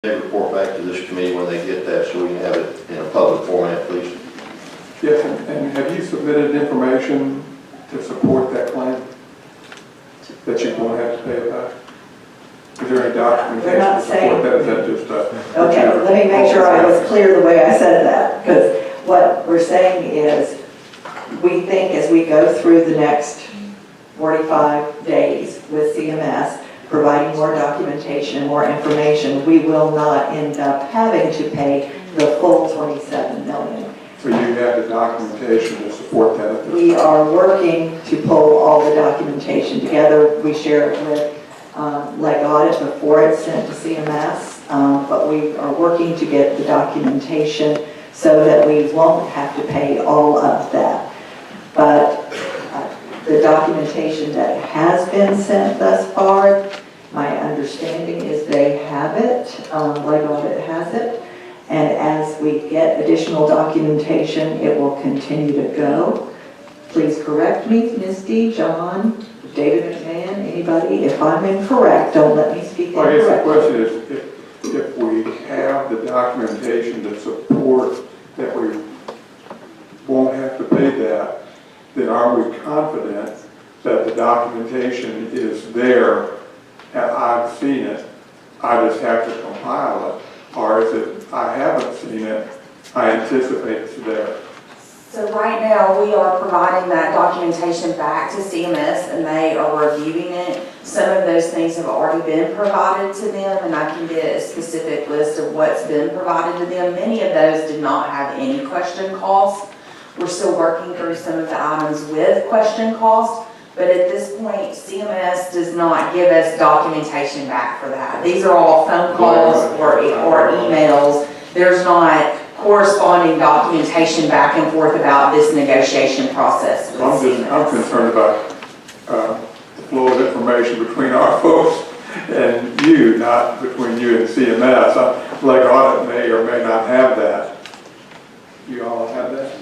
They report back to this committee when they get that, so we can have it in a public format, please. Yes, and have you submitted information to support that claim? That you won't have to pay it back? Is there any documentation to support that? Is that just a... Okay, let me make sure I was clear the way I said that, because what we're saying is we think as we go through the next 45 days with CMS, providing more documentation and more information, we will not end up having to pay the full $27 million. So you have the documentation to support that at this We time? are working to pull all the documentation together. We share it with Leg Audit before it's sent to CMS, but we are working to get the documentation so that we won't have to pay all of that. But the documentation that has been sent thus far, my understanding is they have it, Leg Audit has it, and as we get additional documentation, it will continue to go. Please correct me, Misty, John, David McMahon, anybody. If I'm incorrect, don't let me speak Well, I guess the incorrectly. question is, if we have the documentation to support that we won't have to pay that, then are we confident that the documentation is there and I've seen it, I just have to compile it? Or is it, I haven't seen it, I anticipate it's there? So right now, we are providing that documentation back to CMS and they are reviewing it. Some of those things have already been provided to them, and I can get a specific list of what's been provided to them. Many of those did not have any question costs. We're still working through some of the items with question costs, but at this point, CMS does not give us documentation back for that. These are all phone calls or emails. There's not corresponding documentation back and forth about this negotiation process with CMS. I'm concerned about the flow of information between our folks and you, not between you and CMS. Leg Audit may or may not have that. You all have that?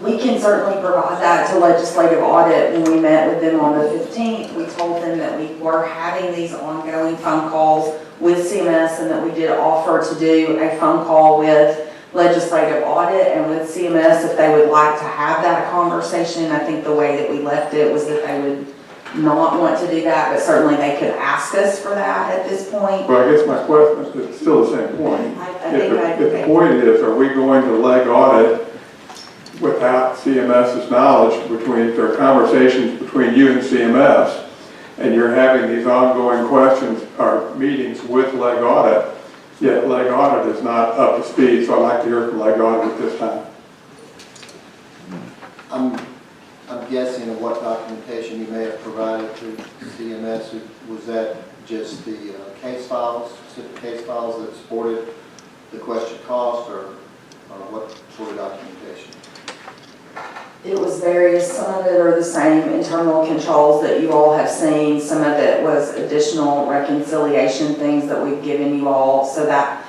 We can certainly provide that to Legislative Audit. When we met with them on the 15th, we told them that we were having these ongoing phone calls with CMS and that we did offer to do a phone call with Legislative Audit and with CMS if they would like to have that conversation. I think the way that we left it was that they would not want to do that, but certainly they could ask us for that at this point. Well, I guess my question is still the same point. If the point is, are we going to Leg Audit without CMS's knowledge between their conversations between you and CMS, and you're having these ongoing questions or meetings with Leg Audit, yet Leg Audit is not up to speed, so I'd like to hear from Leg Audit at this time. I'm guessing what documentation you may have provided to CMS. Was that just the case files, specific case files that supported the question cost, or what sort of documentation? It was various. Some of it are the same internal controls that you all have seen. Some of it was additional reconciliation things that we've given you all, so that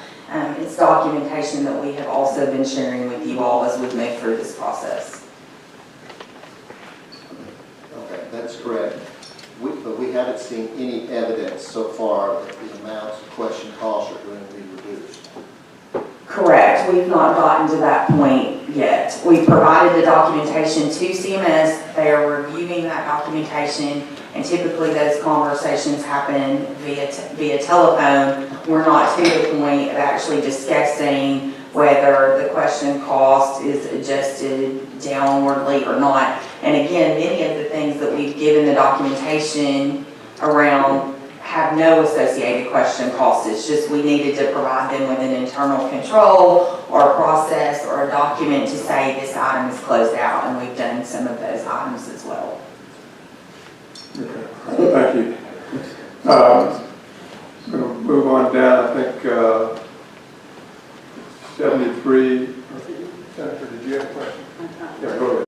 it's documentation that we have also been sharing with you all as we've moved through this process. Okay, that's correct. But we haven't seen any evidence so far that the amounts of question costs are going to be reduced. Correct. We've not gotten to that point yet. We've provided the documentation to CMS. They are reviewing that documentation, and typically those conversations happen via telephone. We're not to the point of actually discussing whether the question cost is adjusted downwardly or not. And again, many of the things that we've given the documentation around have no associated question costs. It's just we needed to provide them with an internal control or a process or a document to say this item is closed out, and we've done some of those items as well. Okay, thank you. I'm going to move on down. I think 73. Senator, did you have a question? Yeah, go ahead.